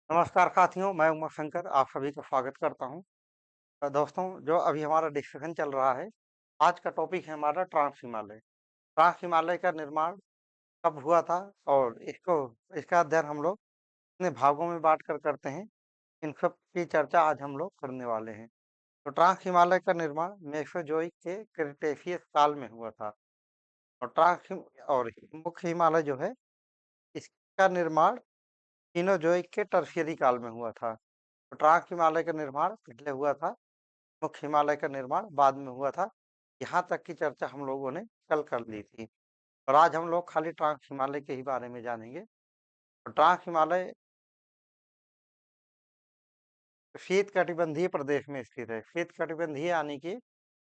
नमस्कार साथियों, मैं उमा शंकर आप सभी का स्वागत करता हूँ। दोस्तों, जो अभी हमारा डिस्कशन चल रहा है, आज का टॉपिक है हमारा ट्रांस हिमालय। ट्रांस हिमालय का निर्माण कब हुआ था और इसका अध्ययन हम लोग अपने भागों में बांट कर करते हैं। इन सब की चर्चा आज हम लोग करने वाले हैं। तो ट्रांस हिमालय का निर्माण मेसोजोइक के क्रिटेशियस काल में हुआ था और मुख्य हिमालय जो है, इसका निर्माण सीनोजोइक के टर्शियरी काल में हुआ था। तो ट्रांस हिमालय का निर्माण पहले हुआ था, मुख्य हिमालय का निर्माण बाद में हुआ था। यहाँ तक की चर्चा हम लोगों ने कल कर ली थी और आज हम लोग खाली ट्रांस हिमालय के ही बारे में जानेंगे। तो ट्रांस हिमालय शीत कटिबंधीय प्रदेश में स्थित है। शीत कटिबंधीय यानी कि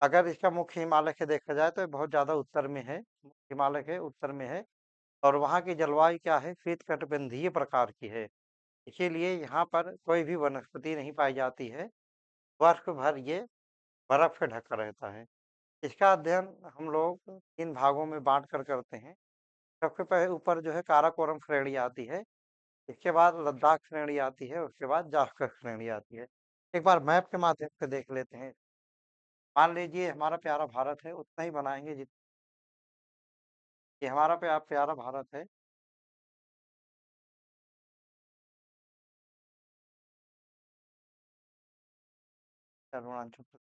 अगर इसका मुख्य हिमालय से देखा जाए तो ये बहुत ज्यादा उत्तर में है, मुख्य हिमालय के उत्तर में है और वहाँ की जलवायु क्या है, शीत कटिबंधीय प्रकार की है। इसीलिए यहाँ पर कोई भी वनस्पति नहीं पाई जाती है। वर्ष भर ये बर्फ से ढका रहता है। इसका अध्ययन हम लोग 3 भागों में बाँट कर करते हैं। सबसे पहले ऊपर जो है काराकोरम श्रेणी आती है, इसके बाद लद्दाख श्रेणी आती है, उसके बाद जास्कर श्रेणी आती है। एक बार मैप के माध्यम से देख लेते हैं। मान लीजिए हमारा प्यारा भारत है, उतना ही बनाएँगे जित ये हमारा प्यारा भारत है। अरुणाचल प्रदेश।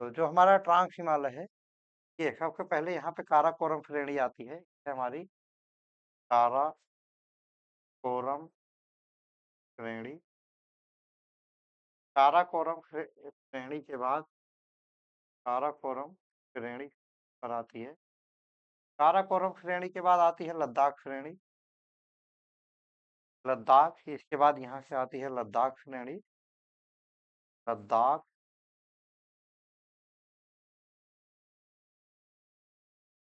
तो जो हमारा ट्रांस हिमालय है, ये सबसे पहले यहाँ पे काराकोरम श्रेणी आती है। ये हमारी काराकोरम श्रेणी। श्रेणी के बाद काराकोरम श्रेणी पर आती है। काराकोरम श्रेणी के बाद आती है लद्दाख श्रेणी। लद्दाख, इसके बाद यहाँ से आती है लद्दाख श्रेणी। लद्दाख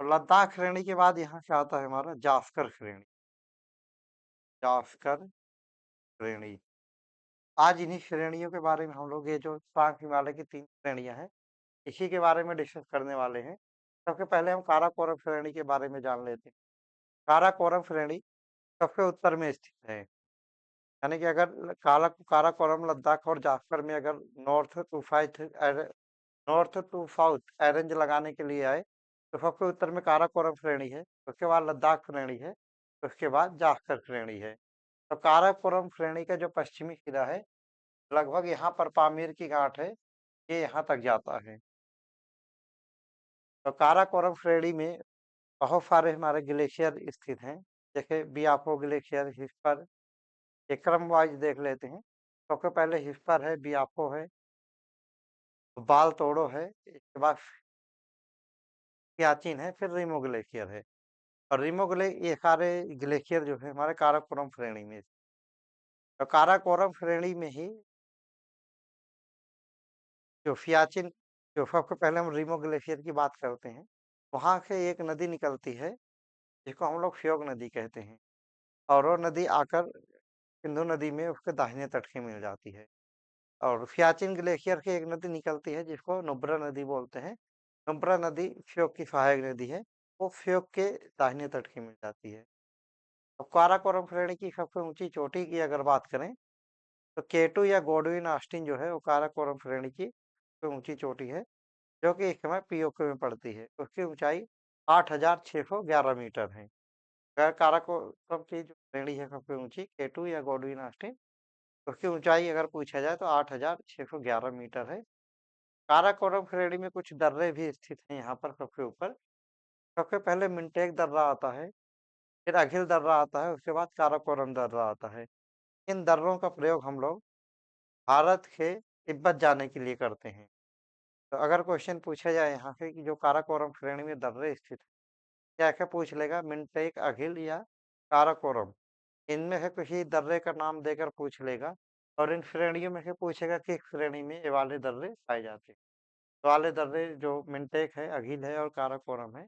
और लद्दाख श्रेणी के बाद यहाँ से आता है हमारा जास्कर श्रेणी। जास्कर श्रेणी। आज इन्हीं श्रेणियों के बारे में हम लोग, ये जो ट्रांस हिमालय की 3 श्रेणियां हैं, इसी के बारे में डिस्कस करने वाले हैं। सबसे पहले हम काराकोरम श्रेणी के बारे में जान लेते हैं। काराकोरम श्रेणी सबसे उत्तर में स्थित है। यानी कि अगर काराकोरम लद्दाख और जास्कर में अगर नॉर्थ टू साउथ अरेंज लगाने के लिए आए तो सबसे उत्तर में काराकोरम श्रेणी है, उसके बाद लद्दाख श्रेणी है, उसके बाद जास्कर श्रेणी है। तो काराकोरम श्रेणी का जो पश्चिमी सिरा है, लगभग यहाँ पर पामीर की घाट है, ये यहाँ तक जाता है। तो काराकोरम श्रेणी में बहुत सारे हमारे ग्लेशियर स्थित हैं, जैसे बियापो ग्लेशियर, हिस्पर। एक क्रम वाइज देख लेते हैं। सबसे पहले हिस्पर है, बियापो है, बाल तोड़ो है, इसके बाद सियाचिन है, फिर रिमो ग्लेशियर है। और ये सारे ग्लेशियर जो है हमारे काराकोरम श्रेणी में। तो काराकोरम श्रेणी में ही जो सियाचिन, जो सबसे पहले हम रिमो ग्लेशियर की बात करते हैं, वहां से एक नदी निकलती है जिसको हम लोग फ्योग नदी कहते हैं और वो नदी आकर सिंधु नदी में उसके दाहिने तट से मिल जाती है। और सियाचिन ग्लेशियर से एक नदी निकलती है जिसको नुब्रा नदी बोलते हैं। नुब्रा नदी फ्योग की सहायक नदी है, वो फ्योग के दाहिने तट की मिल जाती है। अब काराकोरम श्रेणी की सबसे ऊंची चोटी की अगर बात करें तो केटू या गोडविन ऑस्टिन जो है वो काराकोरम श्रेणी की सबसे ऊंची चोटी है, जो कि इस समय पीओके में पड़ती है। उसकी ऊंचाई 8,611 मीटर है। काराकोरम की जो श्रेणी है सबसे ऊंची, केटू या गोडविन ऑस्टिन, उसकी ऊंचाई अगर पूछा जाए तो 8,611 मीटर है। काराकोरम श्रेणी में कुछ दर्रे भी स्थित हैं यहाँ पर सबसे ऊपर। सबसे पहले मिंटेक दर्रा आता है, फिर अघिल दर्रा आता है, उसके बाद काराकोरम दर्रा आता है। इन दर्रों का प्रयोग हम लोग भारत के तिब्बत जाने के लिए करते हैं। तो अगर क्वेश्चन पूछा जाए यहाँ से कि जो काराकोरम श्रेणी में दर्रे स्थित है, क्या क्या पूछ लेगा, मिंटेक, अघिल या काराकोरम, इनमें से किसी दर्रे का नाम देकर पूछ लेगा और इन श्रेणियों में से पूछेगा किस श्रेणी में ये वाले दर्रे पाए जाते हैं। तो वाले दर्रे जो मिंटेक है, अघिल है और काराकोरम है,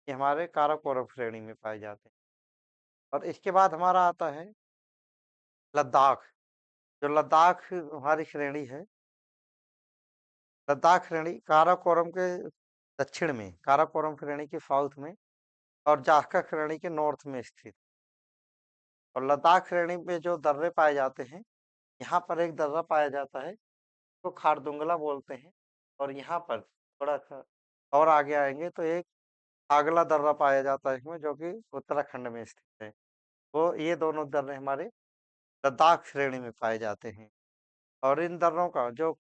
ये हमारे काराकोरम श्रेणी में पाए जाते हैं। और इसके बाद हमारा आता है लद्दाख। जो लद्दाख हमारी श्रेणी है, लद्दाख श्रेणी काराकोरम के दक्षिण में, काराकोरम श्रेणी के साउथ में और जाखा श्रेणी के नॉर्थ में स्थित। और लद्दाख श्रेणी में जो दर्रे पाए जाते हैं, यहाँ पर एक दर्रा पाया जाता है, तो खारदुंगला बोलते हैं। और यहाँ पर थोड़ा-सा और आगे आएँगे तो एक आगला दर्रा पाया जाता है इसमें, जो कि उत्तराखंड में स्थित है। तो ये दोनों दर्रे हमारे लद्दाख श्रेणी में पाए जाते हैं। और इन दर्रों का जो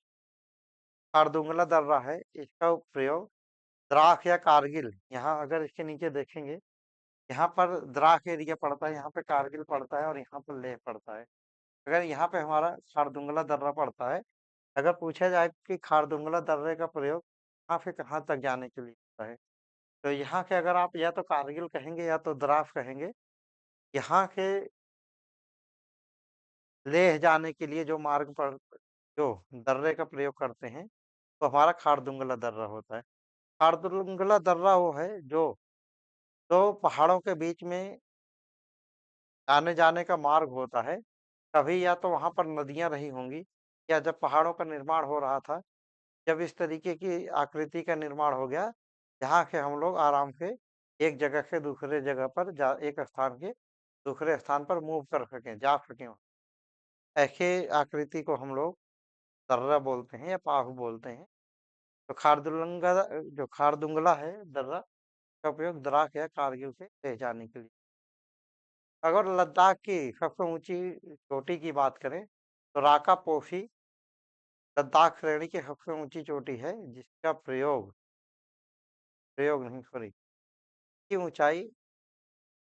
खारदुंगला दर्रा है, इसका प्रयोग द्रास या कारगिल, यहाँ अगर इसके नीचे देखेंगे, यहाँ पर द्रास एरिया पड़ता है, यहाँ पे कारगिल पड़ता है और यहाँ पर लेह पड़ता है। अगर यहाँ पे हमारा खारदुंगला दर्रा पड़ता है, अगर पूछा जाए कि खारदुंगला दर्रे का प्रयोग कहाँ से कहाँ तक जाने के लिए होता है, तो यहाँ के अगर आप या तो कारगिल कहेंगे या तो द्रास कहेंगे। यहाँ के लेह जाने के लिए जो मार्ग पर जो दर्रे का प्रयोग करते हैं, तो हमारा खारदुंगला दर्रा होता है। खारदुंगला दर्रा वो है जो 2 पहाड़ों के बीच में आने-जाने का मार्ग होता है। कभी या तो वहाँ पर नदियाँ रही होंगी, या जब पहाड़ों का निर्माण हो रहा था, जब इस तरीके की आकृति का निर्माण हो गया, जहाँ के हम लोग आराम से एक जगह से दूसरे जगह पर जा एक स्थान के दूसरे स्थान पर मूव कर सकें, जा सकें। ऐसे आकृति को हम लोग दर्रा बोलते हैं या पाहु बोलते हैं। तो जो खारदुंगला है दर्रा, का उपयोग द्रास या कारगिल से ले जाने के लिए। अगर लद्दाख की सबसे ऊँची चोटी की बात करें, तो राका पोफी लद्दाख श्रेणी की सबसे ऊँची चोटी है, जिसका प्रयोग प्रयोग नहीं सॉरी की ऊँचाई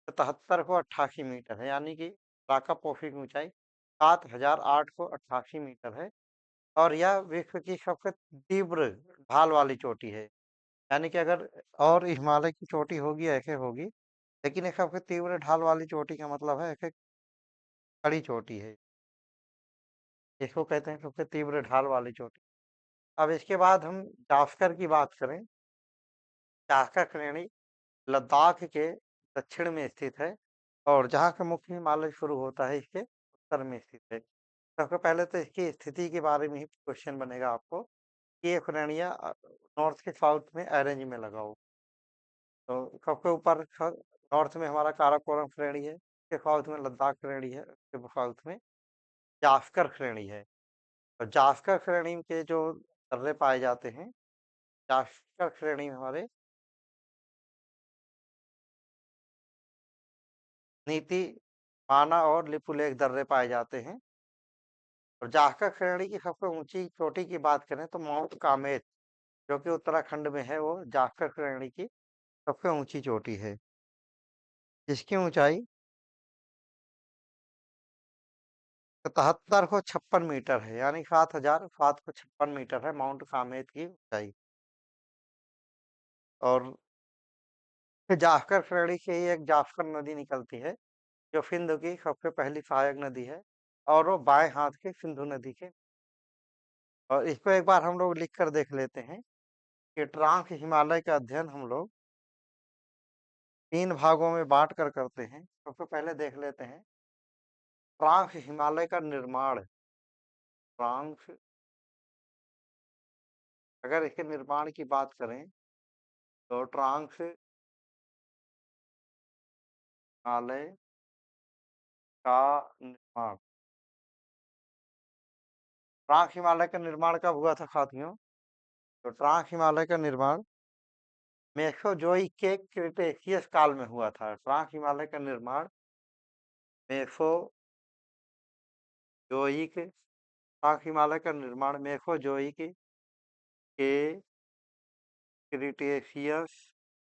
77 को 88 मीटर है, यानी कि राका पोफी की ऊँचाई 7,888 मीटर है। और यह विश्व की सबसे तीव्र ढाल वाली चोटी है। यानी कि अगर और हिमालय की चोटी होगी ऐसे होगी, लेकिन ये सबसे तीव्र ढाल वाली चोटी का मतलब है ऐसे खड़ी चोटी है। इसको कहते हैं सबसे तीव्र ढाल वाली चोटी। अब इसके बाद हम जास्कर की बात करें। जास्कर श्रेणी लद्दाख के दक्षिण में स्थित है, और जहाँ का मुख्य हिमालय शुरू होता है इसके उत्तर में स्थित है। सबसे पहले तो इसकी स्थिति के बारे में ही क्वेश्चन बनेगा आपको कि ये श्रेणियाँ नॉर्थ के साउथ में अरेंज में लगाओ। तो सबसे ऊपर नॉर्थ में हमारा काराकोरम श्रेणी है, उसके साउथ में लद्दाख श्रेणी है, उसके साउथ में जास्कर श्रेणी है। और जास्कर श्रेणी के जो दर्रे पाए जाते हैं, जास्कर श्रेणी में हमारे नीति, माना और लिपुलेख दर्रे पाए जाते हैं। और जास्कर श्रेणी की सबसे ऊंची चोटी की बात करें तो माउंट कामेत, जो कि उत्तराखंड में है, वो जास्कर श्रेणी की सबसे ऊंची चोटी है, जिसकी ऊंचाई 7756 मीटर है, यानी 7,756 मीटर है माउंट कामेत की ऊंचाई। और फिर जास्कर श्रेणी से ही एक जास्कर नदी निकलती है, जो सिंधु की सबसे पहली सहायक नदी है, और वो बाएं हाथ की सिंधु नदी के। और इसको एक बार हम लोग लिख कर देख लेते हैं कि ट्रांस हिमालय का अध्ययन हम लोग 3 भागों में बाँट कर करते हैं। सबसे पहले देख लेते हैं ट्रांस हिमालय का निर्माण। ट्रांस, अगर इसके निर्माण की बात करें, तो ट्रांस हिमालय का निर्माण, ट्रांस हिमालय का निर्माण कब हुआ था साथियों? तो ट्रांस हिमालय का निर्माण मेसोजोइक के क्रिटेशियस काल में हुआ था। ट्रांस हिमालय का निर्माण मेसोजोइक, ट्रांस हिमालय का निर्माण मेसोजोइक के क्रिटेशियस,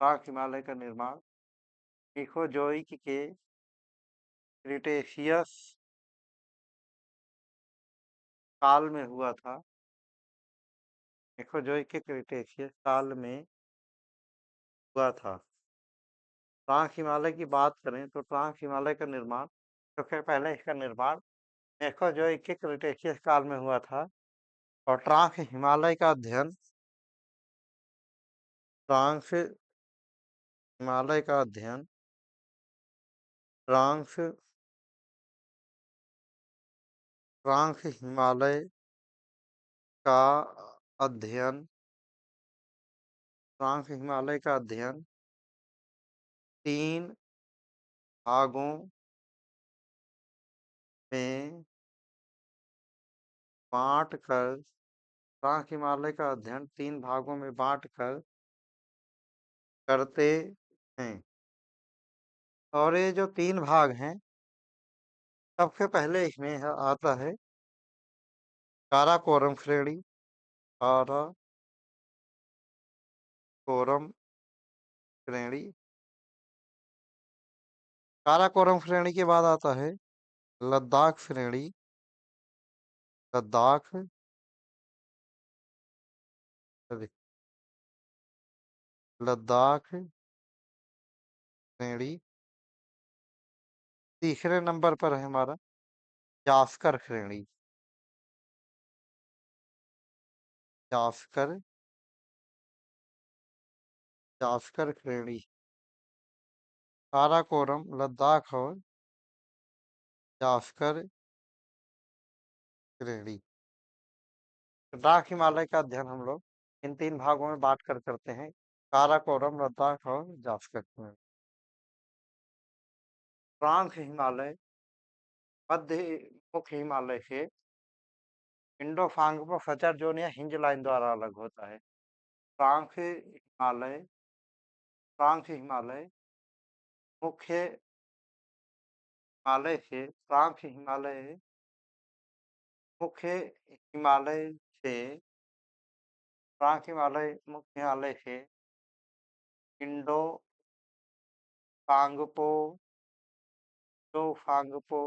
ट्रांस हिमालय का निर्माण मेसोजोइक के क्रिटेशियस काल में हुआ था। मेसोजोइक के क्रिटेशियस काल में हुआ था। ट्रांस हिमालय की बात करें तो ट्रांस हिमालय का निर्माण, सबसे पहले इसका निर्माण मेसोजोइक के क्रिटेशियस काल में हुआ था। और ट्रांस हिमालय का अध्ययन, ट्रांस हिमालय का अध्ययन, ट्रांस ट्रांस हिमालय का अध्ययन, ट्रांस हिमालय का अध्ययन 3 भागों में बाँट कर प्राक हिमालय का अध्ययन 3 भागों में बाँट कर करते हैं। और ये जो 3 भाग हैं, सबसे पहले इसमें आता है काराकोरम श्रेणी, काराकोरम श्रेणी। काराकोरम श्रेणी के बाद आता है लद्दाख श्रेणी, लद्दाख अरे लद्दाख श्रेणी। तीसरे नंबर पर है हमारा जास्कर श्रेणी, जास्कर जास्कर श्रेणी। काराकोरम, लद्दाख और जास्कर श्रेणी। लद्दाख हिमालय का अध्ययन हम लोग इन 3 भागों में बाँट कर करते हैं, काराकोरम, लद्दाख और जास्कर श्रेणी। फ्रांस हिमालय, मध्य मुख्य हिमालय से इंडो-फांग फचर ज़ोन या हिंज लाइन द्वारा अलग होता है। फ्रांस हिमालय मुख्य हिमालय से मुख्य हिमालय से फ्रांस हिमालय मुख्य हिमालय से इंडो फांगपो दो फांगपो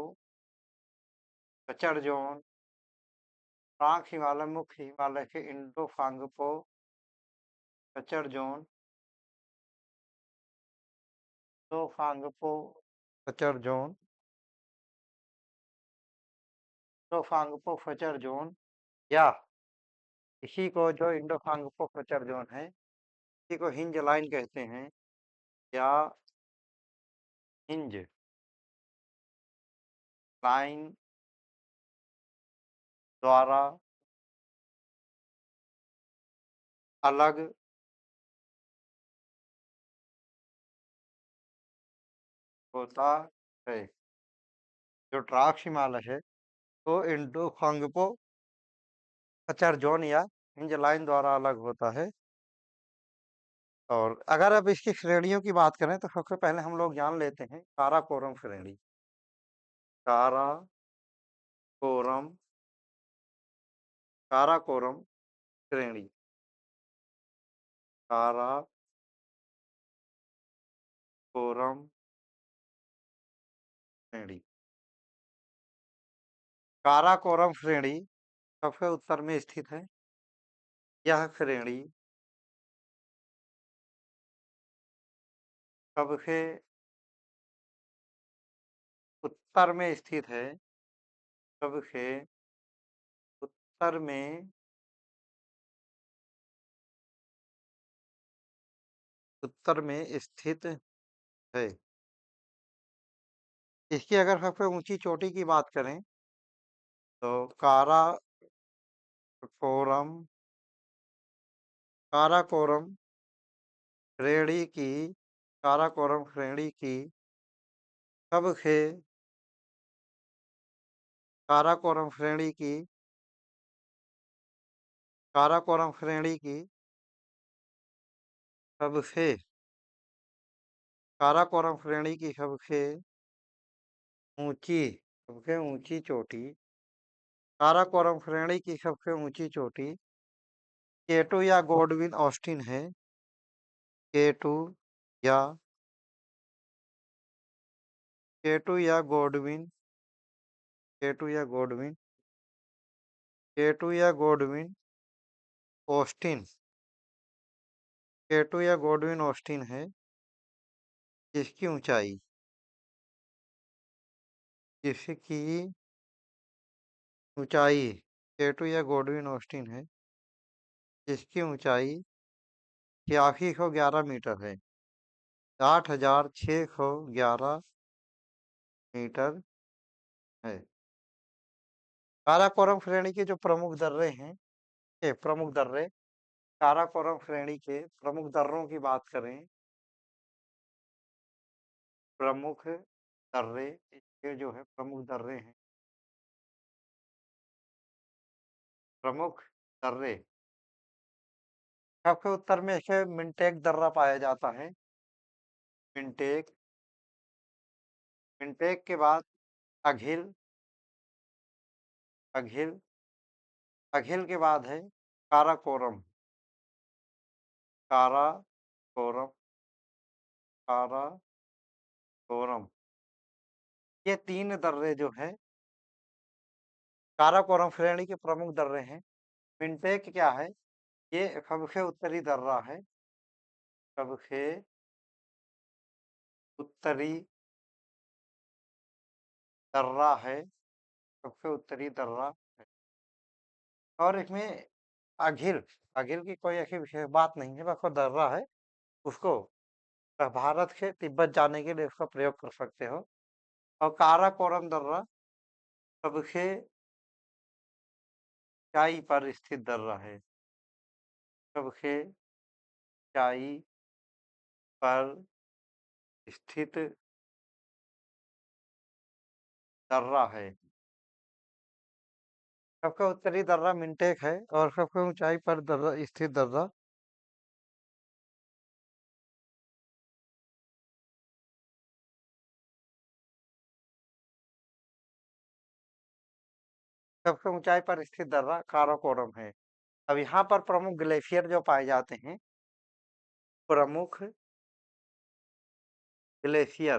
फचर ज़ोन, फ्रांस हिमालय मुख्य हिमालय से इंडो फांगपो फचर ज़ोन, दो फांगपो फचर ज़ोन, दो फांगपो फचर ज़ोन या इसी को जो इंडो फांगपो फचर ज़ोन है, इसी को हिंज लाइन कहते हैं या हिंज लाइन द्वारा अलग होता है। जो ट्रांस हिमालय है, वो इंडो फांगपो फचर ज़ोन या हिंज लाइन द्वारा अलग होता है। और अगर अब इसकी श्रेणियों की बात करें तो सबसे पहले हम लोग जान लेते हैं काराकोरम श्रेणी। काराकोरम काराकोरम श्रेणी, काराकोरम श्रेणी। काराकोरम श्रेणी सबसे उत्तर में स्थित है। यह श्रेणी सबसे उत्तर में स्थित है। सबसे उत्तर में स्थित है। इसकी अगर सबसे ऊंची चोटी की बात करें तो काराकोरम काराकोरम श्रेणी की काराकोरम श्रेणी की सबसे काराकोरम श्रेणी की काराकोरम श्रेणी की सबसे काराकोरम श्रेणी की ऊंची सबसे ऊंची चोटी काराकोरम श्रेणी की सबसे ऊंची चोटी केटू या गॉडविन ऑस्टिन है। केटू या केटू या गॉडविन केटू या गॉडविन केटू या गॉडविन ऑस्टिन केटू या गॉडविन ऑस्टिन है। जिसकी ऊंचाई जिसकी ऊंचाई केटू या गॉडविन ऑस्टिन है। जिसकी ऊंचाई 8611 मीटर है। 8611 मीटर है। काराकोरम श्रेणी के जो प्रमुख दर्रे हैं, ये प्रमुख दर्रे काराकोरम श्रेणी के प्रमुख दर्रों की बात करें, प्रमुख दर्रे इसके जो है प्रमुख दर्रे हैं प्रमुख दर्रे। सबके उत्तर में इसे मिंटेक दर्रा पाया जाता है। मिंटेक, मिंटेक के बाद अघिल, अघिल, अघिल के बाद है काराकोरम, काराकोरम, काराकोरम। ये 3 दर्रे जो हैं, काराकोरम श्रेणी के प्रमुख दर्रे हैं। मिंटेक क्या है? ये सबसे उत्तरी दर्रा है, सबसे उत्तरी दर्रा है, सबसे उत्तरी दर्रा है। और इसमें अघिल, अघिल की कोई ऐसी विशेष बात नहीं है, बस वो दर्रा है। उसको भारत से तिब्बत जाने के लिए उसका प्रयोग कर सकते हो। और काराकोरम दर्रा सबसे ऊंचाई पर स्थित दर्रा है, सबसे ऊंचाई पर स्थित दर्रा है। सबसे उत्तरी दर्रा मिंटेक है और सबसे ऊंचाई पर दर्रा स्थित दर्रा सबसे ऊंचाई पर स्थित दर्रा काराकोरम है। अब यहाँ पर प्रमुख ग्लेशियर जो पाए जाते हैं, प्रमुख ग्लेशियर,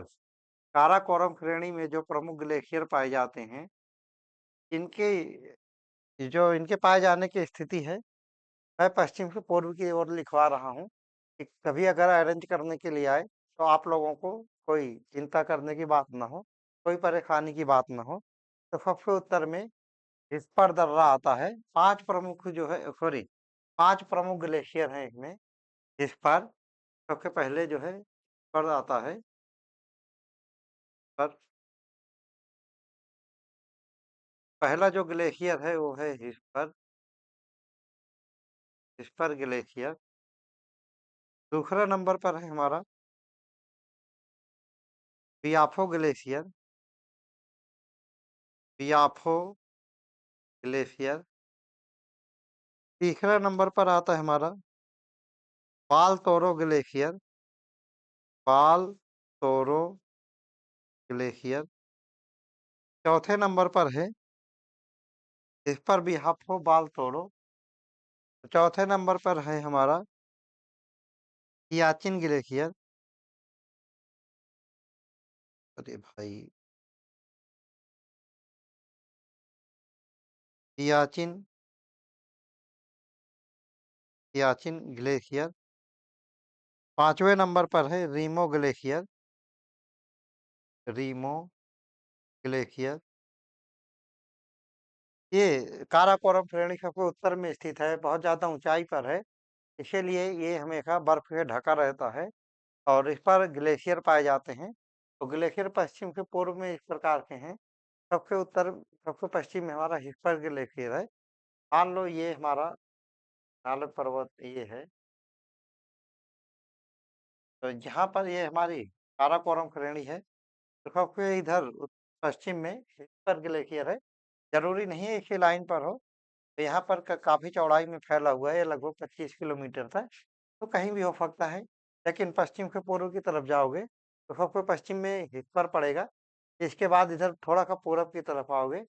काराकोरम श्रेणी में जो प्रमुख ग्लेशियर पाए जाते हैं, इनके जो इनके पाए जाने की स्थिति है, मैं पश्चिम से पूर्व की ओर लिखवा रहा हूँ कि कभी अगर अरेंज करने के लिए आए तो आप लोगों को कोई चिंता करने की बात ना हो, कोई परेशानी की बात ना हो। तो सबसे उत्तर में इस पर दर्रा आता है। 5 प्रमुख जो है, सॉरी, 5 प्रमुख ग्लेशियर हैं इसमें। इस पर सबसे पहले जो है पर आता है, पर पहला जो ग्लेशियर है वो है हिस्पर ग्लेशियर। दूसरा नंबर पर है हमारा बियाफो ग्लेशियर, बियाफो ग्लेशियर। तीसरा नंबर पर आता है हमारा पाल तोरो ग्लेशियर, पाल तोरो ग्लेशियर। चौथे नंबर पर है इस पर भी हाफो बाल तोरो। चौथे नंबर पर है हमारा सियाचिन ग्लेशियर। अरे भाई, सियाचिन, सियाचिन ग्लेशियर। पांचवें नंबर पर है रीमो ग्लेशियर, रीमो ग्लेशियर। ये काराकोरम श्रेणी सबसे उत्तर में स्थित है, बहुत ज्यादा ऊंचाई पर है, इसीलिए ये हमेशा बर्फ से ढका रहता है और इस पर ग्लेशियर पाए जाते हैं। तो ग्लेशियर पश्चिम से पूर्व में इस प्रकार के हैं। सबसे उत्तर, सबसे पश्चिम में हमारा हिस्पर ग्लेशियर है। मान लो ये हमारा हिमालय पर्वत ये है, तो यहाँ पर ये हमारी काराकोरम श्रेणी है। तो सबसे इधर पश्चिम में हिस्पर ग्लेशियर है। जरूरी नहीं है इसी लाइन पर हो, तो यहाँ पर काफी चौड़ाई में फैला हुआ है, लगभग 25 किलोमीटर तक, तो कहीं भी हो सकता है। लेकिन पश्चिम से पूर्व की तरफ जाओगे तो सबसे पश्चिम में हिस्पर पड़ेगा। इसके बाद इधर थोड़ा सा पूरब की तरफ आओगे,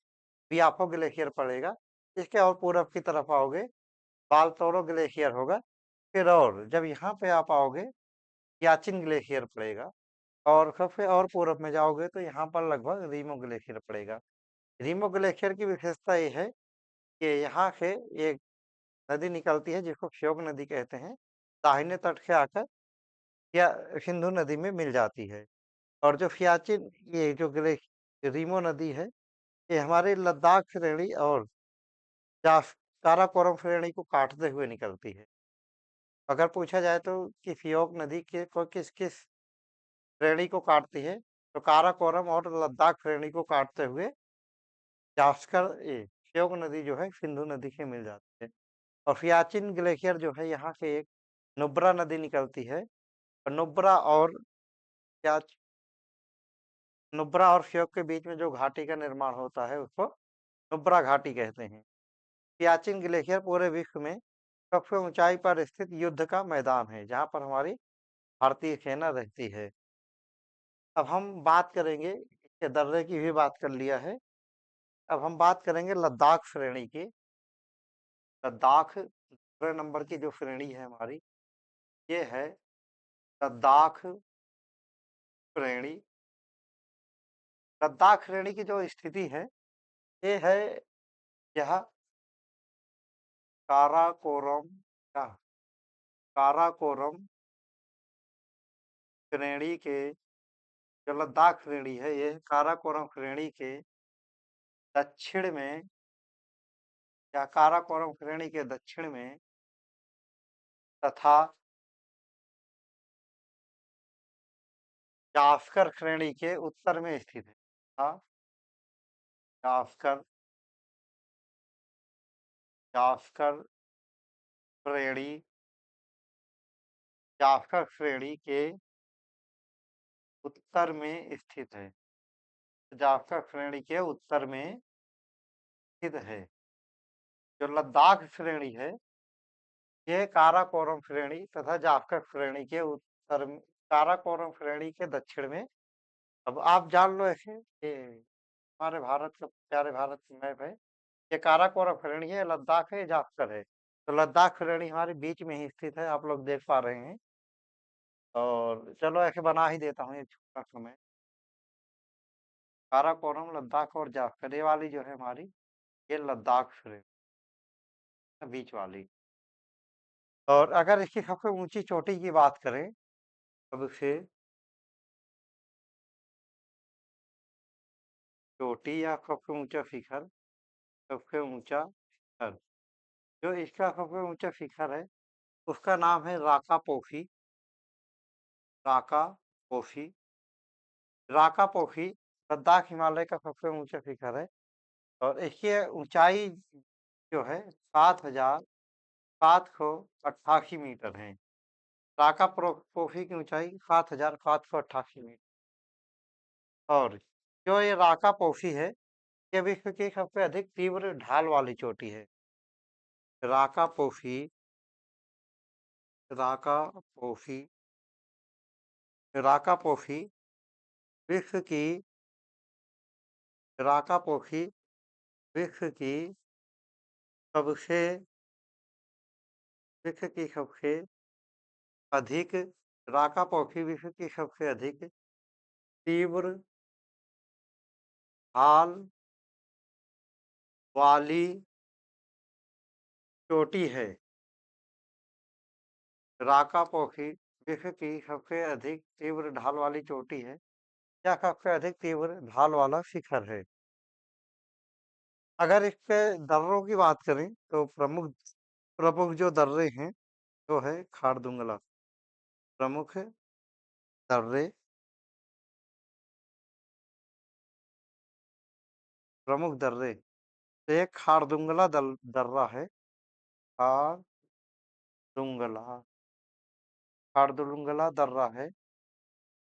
बियाफो ग्लेशियर पड़ेगा। इसके और पूरब की तरफ आओगे, बालतोरो ग्लेशियर होगा। फिर और जब यहाँ पे आप आओगे, याचिन ग्लेशियर पड़ेगा। और सबसे और पूरब में जाओगे तो यहाँ पर लगभग रीमो ग्लेशियर पड़ेगा। रीमो ग्लेशियर की विशेषता ये है कि यहाँ से एक नदी निकलती है जिसको श्योक नदी कहते हैं, दाहिने तट से आकर या सिंधु नदी में मिल जाती है। और जो सियाचिन, ये जो रीमो नदी है, ये हमारे लद्दाख श्रेणी और काराकोरम श्रेणी को काटते हुए निकलती है। अगर पूछा जाए तो कि श्योक नदी के को किस किस श्रेणी को काटती है, तो काराकोरम और लद्दाख श्रेणी को काटते हुए जास्कर ये श्योक नदी जो है सिंधु नदी से मिल जाती है। और सियाचिन ग्लेशियर जो है यहाँ से एक नुब्रा नदी निकलती है, और नुब्रा और श्योक के बीच में जो घाटी का निर्माण होता है उसको नुब्रा घाटी कहते हैं। सियाचिन ग्लेशियर पूरे विश्व में सबसे ऊंचाई पर स्थित युद्ध का मैदान है, जहाँ पर हमारी भारतीय सेना रहती है। अब हम बात करेंगे, इसके दर्रे की भी बात कर लिया है। अब हम बात करेंगे लद्दाख श्रेणी की। लद्दाख दूसरे नंबर की जो श्रेणी है हमारी, ये है लद्दाख श्रेणी। लद्दाख श्रेणी की जो स्थिति है, ये है यह काराकोरम, क्या काराकोरम श्रेणी के, जो लद्दाख श्रेणी है, ये काराकोरम श्रेणी के दक्षिण में, या काराकोरम श्रेणी के दक्षिण में तथा जास्कर श्रेणी के उत्तर में स्थित है। हाँ, जास्कर जास्कर श्रेणी, जास्कर श्रेणी के उत्तर में स्थित है। जास्कर श्रेणी के उत्तर में स्थित है। जो लद्दाख श्रेणी है, ये काराकोरम श्रेणी तथा जास्कर श्रेणी के उत्तर में, काराकोरम श्रेणी के दक्षिण में। अब आप जान लो ऐसे, ये हमारे भारत का प्यारे भारत की मैप है। ये काराकोरम श्रेणी है, लद्दाख है, जास्कर है। तो लद्दाख श्रेणी हमारे बीच में ही स्थित है, आप लोग देख पा रहे हैं। और चलो ऐसे बना ही देता हूँ एक छोटा सा मैं। काराकोरम, लद्दाख और जास्कर, ये वाली जो है हमारी, ये लद्दाख श्रेणी बीच वाली। और अगर इसकी सबसे ऊंची चोटी की बात करें, सबसे चोटी या सबसे ऊंचा शिखर, सबसे ऊंचा शिखर, जो इसका सबसे ऊंचा शिखर है, उसका नाम है राका पोखी। राका पोखी, राका पोखी लद्दाख हिमालय का सबसे ऊंचा शिखर है। और इसकी ऊंचाई जो है 7,788 मीटर है। राका पोखी की ऊंचाई 7,788 मीटर। और जो ये राका पोखी है, ये विश्व की सबसे अधिक तीव्र ढाल वाली चोटी है। राका पोखी, राका पोखी, राका पोखी विश्व की, राका पोखी विश्व की सबसे, विश्व की सबसे अधिक, राका पोखी विश्व की सबसे अधिक तीव्र ढाल वाली चोटी है। राका पोखी विश्व की सबसे अधिक तीव्र ढाल वाली चोटी है, या सबसे अधिक तीव्र ढाल वाला शिखर है। अगर इसके दर्रों की बात करें, तो प्रमुख प्रमुख जो दर्रे हैं, वो है खारदुंगला। प्रमुख दर्रे, प्रमुख दर्रे, तो एक खारदुंगला दर्रा है। खारदुंगला, खारदुंगला दर्रा है।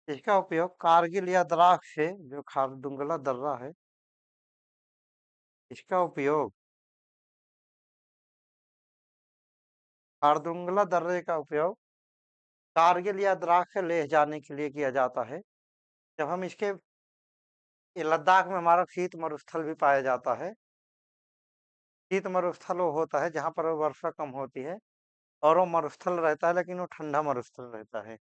इसका उपयोग कारगिल या द्रास से, जो खारदुंगला दर्रा है, इसका उपयोग, खारदुंगला दर्रे का उपयोग कारगिल या द्रास से लेह जाने के लिए किया जाता है। जब हम इसके, ये लद्दाख में हमारा शीत मरुस्थल भी पाया जाता है। शीत मरुस्थल वो होता है जहाँ पर वर्षा कम होती है, और वो मरुस्थल रहता है, लेकिन वो ठंडा मरुस्थल रहता है।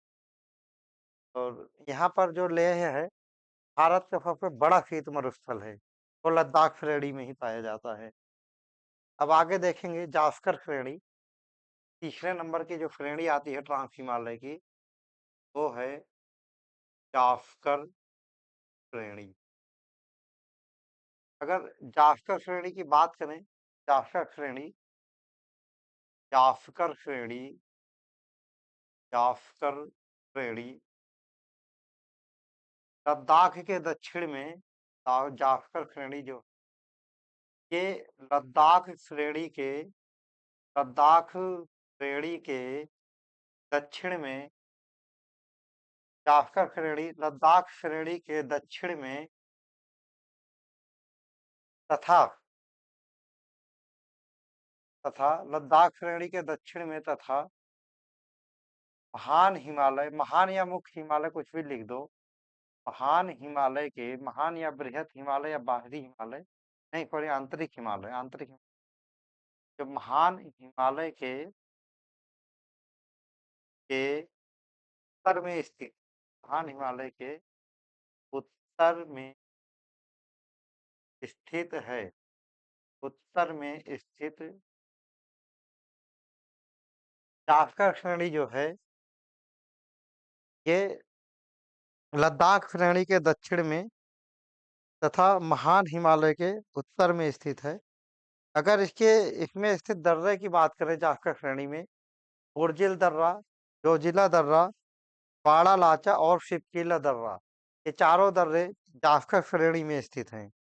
और यहाँ पर जो लेह है, भारत का सबसे बड़ा शीत मरुस्थल है, वो लद्दाख श्रेणी में ही पाया जाता है। अब आगे देखेंगे जास्कर श्रेणी। तीसरे नंबर की जो श्रेणी आती है ट्रांस हिमालय की, वो है जास्कर श्रेणी। अगर जास्कर श्रेणी की बात करें, जास्कर श्रेणी, जास्कर श्रेणी, जास्कर श्रेणी लद्दाख के दक्षिण में, जास्कर श्रेणी जो, ये लद्दाख श्रेणी के, लद्दाख श्रेणी के दक्षिण में, जास्कर श्रेणी लद्दाख श्रेणी के दक्षिण में तथा तथा लद्दाख श्रेणी के दक्षिण में तथा महान हिमालय, महान या मुख्य हिमालय कुछ भी लिख दो। महान हिमालय के, महान या बृहत हिमालय या बाहरी हिमालय, नहीं सॉरी, आंतरिक हिमालय, जो महान हिमालय के उत्तर में स्थित, महान हिमालय के उत्तर में स्थित है, उत्तर में स्थित जाफर श्रेणी जो है, ये लद्दाख श्रेणी के दक्षिण में तथा महान हिमालय के उत्तर में स्थित है। अगर इसमें स्थित दर्रे की बात करें जाफर श्रेणी में, बुर्जिल दर्रा, जोजिला दर्रा, बाड़ा लाचा और शिपकीला दर्रा, ये चारों दर्रे जाफर श्रेणी में स्थित हैं।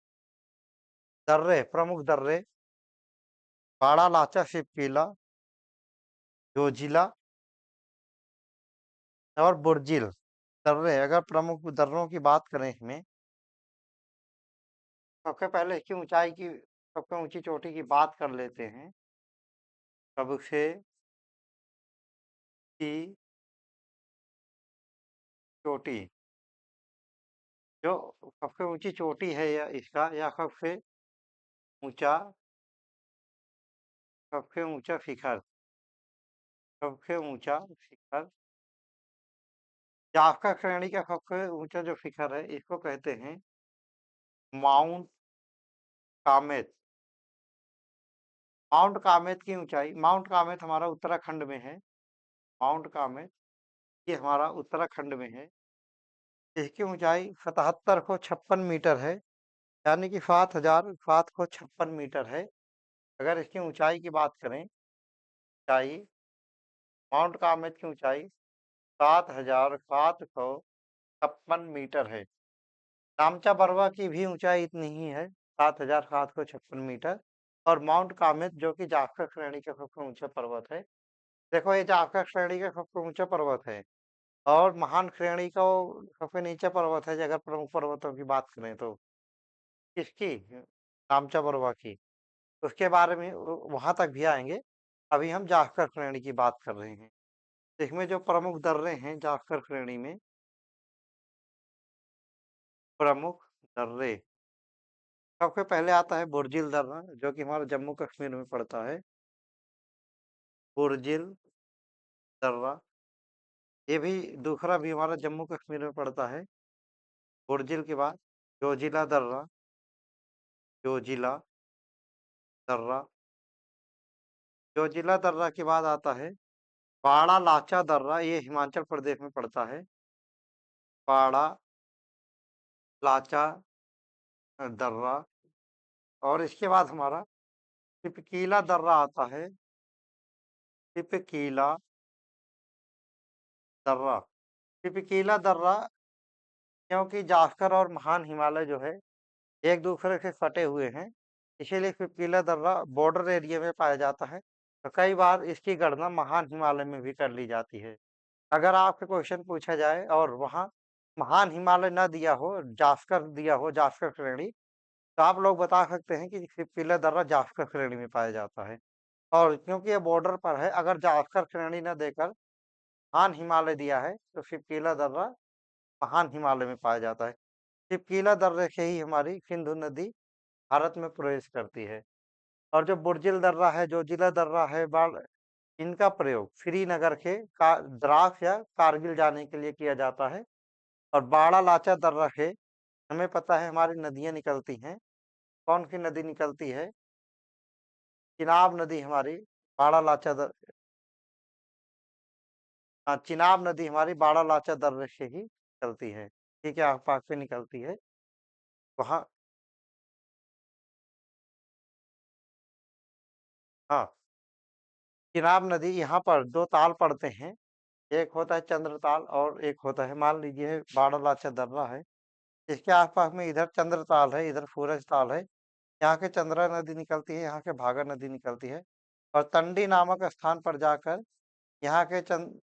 दर्रे, प्रमुख दर्रे, बाड़ा लाचा, शिपकीला, जोजिला और बुर्जिल दर्रे। अगर प्रमुख दर्रों की बात करें इसमें, सबसे पहले इसकी ऊंचाई की, सबसे ऊंची चोटी की बात कर लेते हैं। सबसे की चोटी, जो सबसे ऊंची चोटी है या इसका, या ऊंचा सबसे ऊंचा शिखर, सबसे ऊंचा शिखर, जाफर श्रेणी का सबसे ऊंचा जो शिखर है, इसको कहते हैं माउंट कामेत। माउंट कामेत की ऊंचाई, माउंट कामेत हमारा उत्तराखंड में है, माउंट कामेत ये हमारा उत्तराखंड में है। इसकी ऊंचाई 7756 मीटर है, यानी कि 7756 मीटर है। अगर इसकी ऊंचाई की बात करें, ऊंचाई, माउंट कामेत की ऊंचाई 7756 मीटर है। नामचा बरवा की भी ऊंचाई इतनी ही है, 7756 मीटर। और माउंट कामेत जो कि जाफर श्रेणी का सबसे ऊंचा पर्वत है। देखो, ये जाफर श्रेणी का सबसे ऊंचा पर्वत है, और महान श्रेणी का वो सबसे नीचा पर्वत है। अगर प्रमुख पर्वतों की बात करें तो किसकी, नामचा बरवा की, उसके बारे में वहां तक भी आएंगे। अभी हम जाफर श्रेणी की बात कर रहे हैं। इसमें जो प्रमुख दर्रे हैं जाफर श्रेणी में, प्रमुख दर्रे, सबसे पहले आता है बुर्जिल दर्रा, जो कि हमारा जम्मू कश्मीर में पड़ता है। बुर्जिल दर्रा, ये भी दूसरा भी हमारा जम्मू कश्मीर में पड़ता है। बुर्जिल के बाद जोजिला दर्रा, जोजिला दर्रा, जोजिला दर्रा के बाद आता है बाड़ा लाचा दर्रा, ये हिमाचल प्रदेश में पड़ता है। बाड़ा लाचा दर्रा, और इसके बाद हमारा टिपकीला दर्रा आता है, टिपकीला दर्रा। टिपकीला दर्रा, क्योंकि जाखर और महान हिमालय जो है एक दूसरे से सटे हुए हैं, इसीलिए टिपकीला दर्रा बॉर्डर एरिया में पाया जाता है। तो कई बार इसकी गणना महान हिमालय में भी कर ली जाती है। अगर आपसे क्वेश्चन पूछा जाए और वहाँ महान हिमालय न दिया हो, जास्कर दिया हो, जास्कर श्रेणी, तो आप लोग बता सकते हैं कि टिपकीला दर्रा जास्कर श्रेणी में पाया जाता है। और क्योंकि ये बॉर्डर पर है, अगर जास्कर श्रेणी न देकर महान हिमालय दिया है, तो टिपकीला दर्रा महान हिमालय में पाया जाता है। टिपकीला दर्रे से ही हमारी सिंधु नदी भारत में प्रवेश करती है। और जो बुर्जिल दर्रा है, जोजिला दर्रा है, इनका प्रयोग श्रीनगर के द्रास या कारगिल जाने के लिए किया जाता है। और बाड़ा लाचा दर्रा से हमें पता है हमारी नदियां निकलती हैं। कौन सी नदी निकलती है? चिनाब नदी हमारी बाड़ा लाचा चिनाब नदी हमारी बाड़ा लाचा दर्रे से ही निकलती है। ठीक है, आसपास से निकलती है वहाँ। हाँ, चिनाब नदी, यहाँ पर दो ताल पड़ते हैं, एक होता है चंद्र ताल और एक होता है, मान लीजिए बाड़ा लाचा दर्रा है, इसके आसपास में इधर चंद्र ताल है, इधर सूरज ताल है। यहाँ के चंद्रा नदी निकलती है, यहाँ के भागा नदी निकलती है। और तंडी नामक स्थान पर जाकर यहाँ के चंद,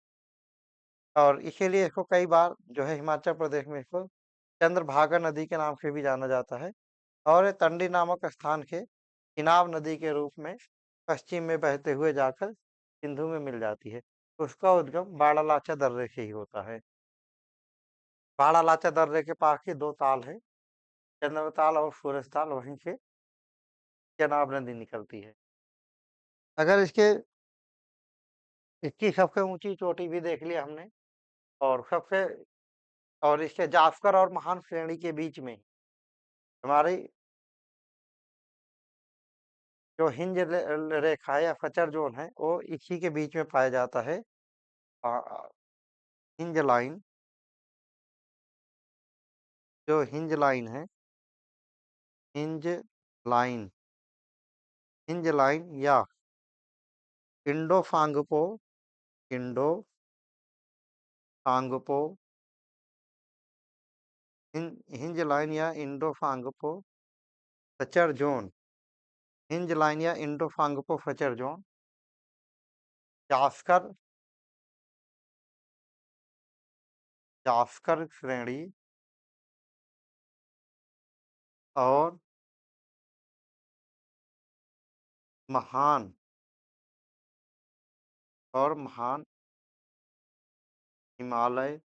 और इसीलिए इसको कई बार जो है हिमाचल प्रदेश में इसको चंद्रभागा नदी के नाम से भी जाना जाता है। और ये तंडी नामक स्थान के चिनाब नदी के रूप में पश्चिम में बहते हुए जाकर सिंधु में मिल जाती है। उसका उद्गम बाड़ालाचा दर्रे से ही होता है। बाड़ालाचा दर्रे के पास ही 2 ताल हैं, चंद्र ताल और सूरज ताल, वहीं से चेनाब नदी निकलती है। अगर इसकी सबसे ऊँची चोटी भी देख लिया हमने, और सबसे और इसके जास्कर और महान श्रेणी के बीच में हमारी जो हिंज रेखा है या फचर ज़ोन है, वो इसी के बीच में पाया जाता है। हिंज लाइन, जो हिंज लाइन है, हिंज लाइन, हिंज लाइन या इंडो-फांगपो, इंडो-फांगपो, हिंज लाइन या इंडो-फांगपो फचर ज़ोन, हिंज लाइन या इंडो-फांगपो फचर ज़ोन, जास्कर जास्कर श्रेणी और महान महान हिमालय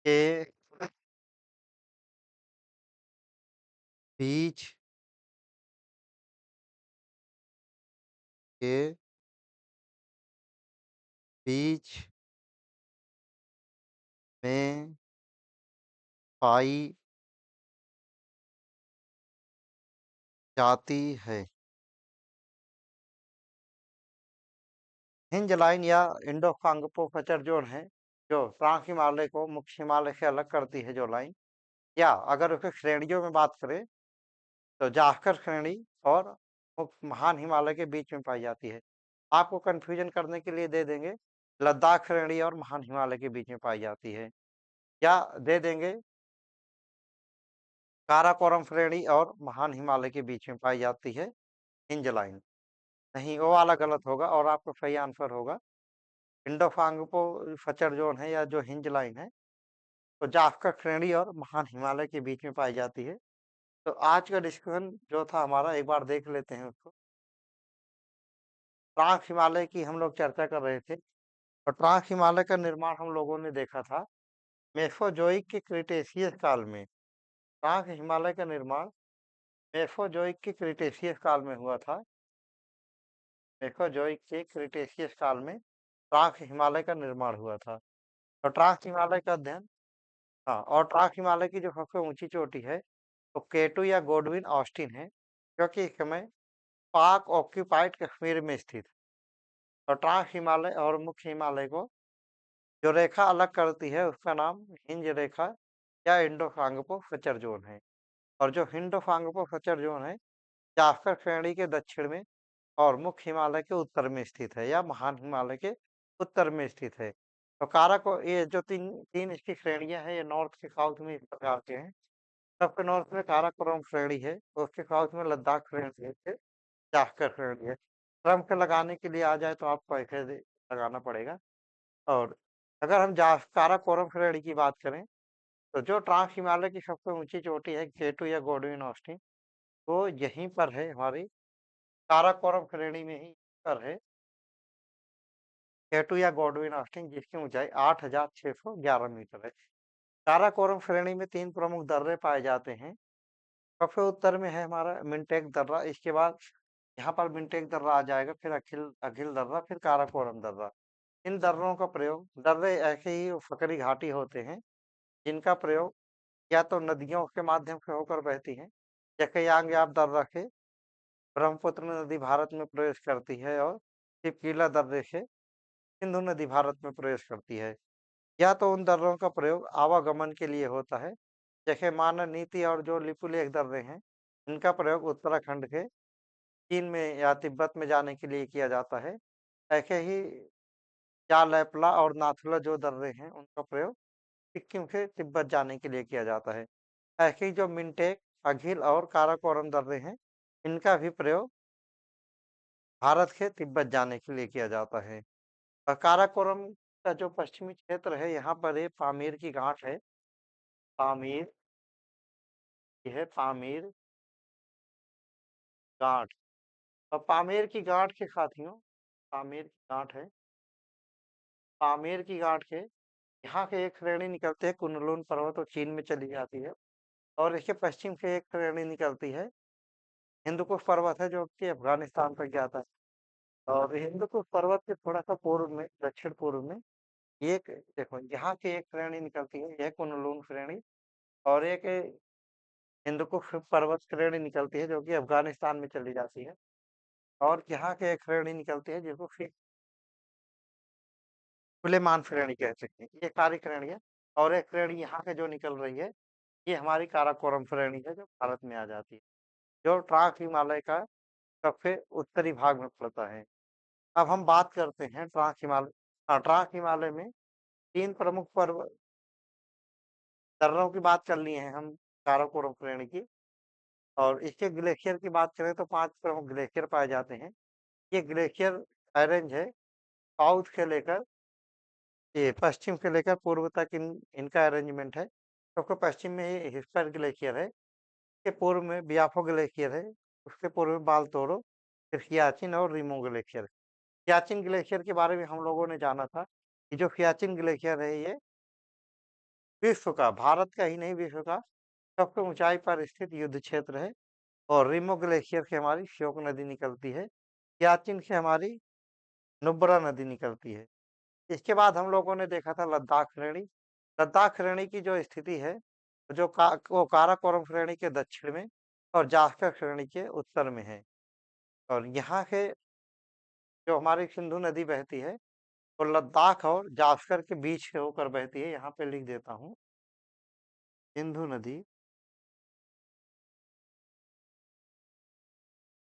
के बीच के बीच में पाई जाती है। हिंज लाइन या इंडो-फांगपो फचर ज़ोन है, जो ट्रांस हिमालय को मुख्य हिमालय से अलग करती है जो लाइन, या अगर उसे श्रेणियों में बात करें तो जाखर श्रेणी और महान हिमालय के बीच में पाई जाती है। आपको कन्फ्यूजन करने के लिए दे देंगे, लद्दाख श्रेणी और महान हिमालय के बीच में पाई जाती है, या दे देंगे काराकोरम श्रेणी और महान हिमालय के बीच में पाई जाती है हिंज लाइन। नहीं, वो वाला गलत होगा और आपका सही आंसर होगा इंडो-फांगपो फचर ज़ोन है या जो हिंज लाइन है, तो जाखर श्रेणी और महान हिमालय के बीच में पाई जाती है। तो आज का डिस्कशन जो था हमारा, एक बार देख लेते हैं उसको। ट्रांस हिमालय की हम लोग चर्चा कर रहे थे, और ट्रांस हिमालय का निर्माण हम लोगों ने देखा था मेसोजोइक के क्रिटेशियस काल में। ट्रांस हिमालय का निर्माण मेसोजोइक के क्रिटेशियस काल में हुआ था। मेसोजोइक के क्रिटेशियस काल में ट्रांस हिमालय का निर्माण हुआ था। और ट्रांस हिमालय का अध्ययन, हाँ, और ट्रांस हिमालय की जो सबसे ऊंची चोटी है वो केटू या गोडविन ऑस्टिन है, क्योंकि इस समय पाक ऑक्यूपाइड कश्मीर में स्थित है। और ट्रांस हिमालय और मुख्य हिमालय को जो रेखा अलग करती है उसका नाम हिंज रेखा या इंडो-फांगपो फचर ज़ोन है। और जो इंडो-फांगपो फचर ज़ोन है, जाफर श्रेणी के दक्षिण में और मुख्य हिमालय के उत्तर में स्थित है, या महान हिमालय के उत्तर में स्थित है। तो कारक ये जो तीन इसकी श्रेणियां हैं, ये नॉर्थ के साउथ में इस प्रकार के हैं। सबसे नॉर्थ में काराकोरम श्रेणी है, उसके साउथ में लद्दाख श्रेणी है, फिर जाखर श्रेणी है। क्रम के लगाने के लिए आ जाए तो आपको ऐसे लगाना पड़ेगा। और अगर हम काराकोरम श्रेणी की बात करें, तो जो ट्रांस हिमालय की सबसे ऊंची चोटी है केटू या गोडविन ऑस्टिन, वो यहीं पर है, हमारी काराकोरम श्रेणी में ही पर है केटू या गॉडविन ऑस्टिन, जिसकी ऊंचाई 8,611 मीटर है। काराकोरम श्रेणी में 3 प्रमुख दर्रे पाए जाते हैं। सबसे उत्तर में है हमारा मिंटेक दर्रा, इसके बाद यहाँ पर मिंटेक दर्रा आ जाएगा, फिर अखिल अखिल दर्रा, फिर काराकोरम दर्रा। इन दर्रों का प्रयोग, दर्रे ऐसे ही फकरी घाटी होते हैं जिनका प्रयोग या तो नदियों के माध्यम से होकर बहती हैं, जैसे यांगयाप दर्रा से ब्रह्मपुत्र नदी भारत में प्रवेश करती है, और शिवकीला दर्रे से सिंधु नदी भारत में प्रवेश करती है। या तो उन दर्रों का प्रयोग आवागमन के लिए होता है, जैसे मानव नीति और जो लिपुलेख दर्रे हैं, इनका प्रयोग उत्तराखंड के चीन में या तिब्बत में जाने के लिए किया जाता है। ऐसे ही चालैपला और नाथुला जो दर्रे हैं, उनका प्रयोग सिक्किम से तिब्बत जाने के लिए किया जाता है। ऐसे ही जो मिंटेक, अघिल और काराकोरम दर्रे हैं, इनका भी प्रयोग भारत से तिब्बत जाने के लिए किया जाता है। और काराकोरम का जो पश्चिमी क्षेत्र है, यहाँ पर ये पामीर की गांठ है। पामीर, यह है पामीर गांठ। और पामेर की गांठ के साथियों, पामेर की गांठ है, पामेर की गांठ के यहाँ के एक श्रेणी निकलते हैं कुनलुन पर्वत और चीन में चली जाती है। और इसके पश्चिम से एक श्रेणी निकलती है हिंदुकुश पर्वत है जो कि अफगानिस्तान तक जाता है। और हिंदुकुश पर्वत के थोड़ा सा पूर्व में, दक्षिण पूर्व में एक, देखो यहाँ की एक श्रेणी निकलती है, यह कुनलुन श्रेणी। और एक हिंदुकुश पर्वत श्रेणी निकलती है जो कि अफगानिस्तान में चली जाती है। और यहाँ के एक श्रेणी निकलती है जिसको फिर सुलेमान श्रेणी कहते हैं, ये सारी श्रेणी है। और एक श्रेणी यहाँ से जो निकल रही है, ये हमारी काराकोरम श्रेणी है जो भारत में आ जाती है, जो ट्रांस हिमालय का सबसे उत्तरी भाग में पड़ता है। अब हम बात करते हैं ट्रांस हिमालय। हाँ, ट्रांस हिमालय में तीन प्रमुख पर्वत दर्रों की बात कर लिए हैं हम, काराकोरम श्रेणी की। और इसके ग्लेशियर की बात करें तो पांच प्रमुख ग्लेशियर पाए जाते हैं। ये ग्लेशियर अरेंज है साउथ से लेकर, ये पश्चिम से लेकर पूर्व तक इनका अरेंजमेंट है। सबसे पश्चिम में ये हिस्पर ग्लेशियर है, उसके पूर्व में बियाफो ग्लेशियर है, उसके पूर्व में बालतोरो, फिर सियाचिन और रिमो ग्लेशियर। सियाचिन ग्लेशियर के बारे में हम लोगों ने जाना था कि जो सियाचिन ग्लेशियर है ये विश्व का, भारत का ही नहीं विश्व का सबसे ऊंचाई पर स्थित युद्ध क्षेत्र है। और रिमो ग्लेशियर से हमारी श्योक नदी निकलती है, सियाचिन से हमारी नुब्रा नदी निकलती है। इसके बाद हम लोगों ने देखा था लद्दाख श्रेणी। लद्दाख श्रेणी की जो स्थिति है, जो वो काराकोरम श्रेणी के दक्षिण में और जास्कर श्रेणी के उत्तर में है। और यहाँ के जो हमारी सिंधु नदी बहती है वो लद्दाख और जास्कर के बीच से होकर बहती है। यहाँ पे लिख देता हूँ, सिंधु नदी,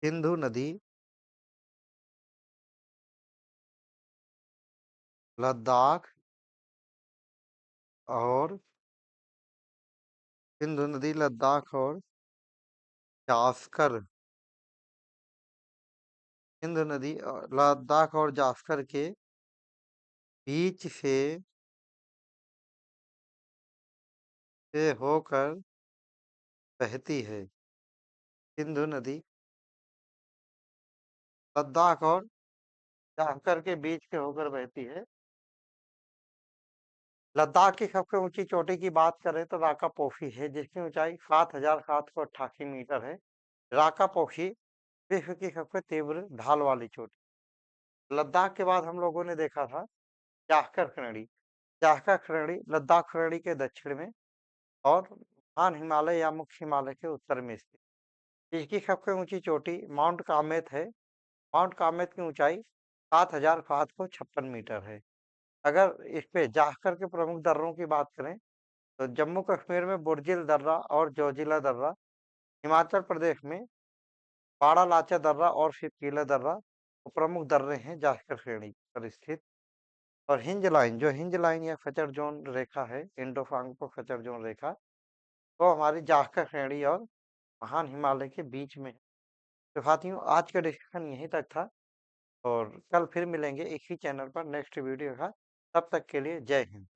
सिंधु नदी लद्दाख और सिंधु नदी लद्दाख और जास्कर, सिंधु नदी लद्दाख और जास्कर के बीच से होकर बहती है। सिंधु नदी लद्दाख और जाखर के बीच से होकर बहती है। लद्दाख की सबसे ऊंची चोटी की बात करें तो राका पोखी है, जिसकी ऊंचाई 7,788 मीटर है। राका पोखी विश्व की सबसे तीव्र ढाल वाली चोटी। लद्दाख के बाद हम लोगों ने देखा था जाखर श्रेणी। जाखर श्रेणी लद्दाख श्रेणी के दक्षिण में और महान हिमालय या मुख्य हिमालय के उत्तर में स्थित। इसकी सबसे ऊंची चोटी माउंट कामेत है। माउंट कामेत की ऊंचाई 7,756 मीटर है। अगर इस पे जाखर के प्रमुख दर्रों की बात करें तो जम्मू कश्मीर में बुर्जिल दर्रा और जोजिला दर्रा, हिमाचल प्रदेश में बाड़ा लाचा दर्रा और शितकीला दर्रा वो प्रमुख दर्रे हैं जाखर श्रेणी पर स्थित। और हिंज लाइन, जो हिंज लाइन या खचर जोन रेखा है, इंडो फ्रांको खचर जोन रेखा, वो हमारी जाखर श्रेणी और महान हिमालय के बीच में है। तो साथियों, आज का डिस्कशन यहीं तक था और कल फिर मिलेंगे इसी चैनल पर नेक्स्ट वीडियो का। तब तक के लिए जय हिंद।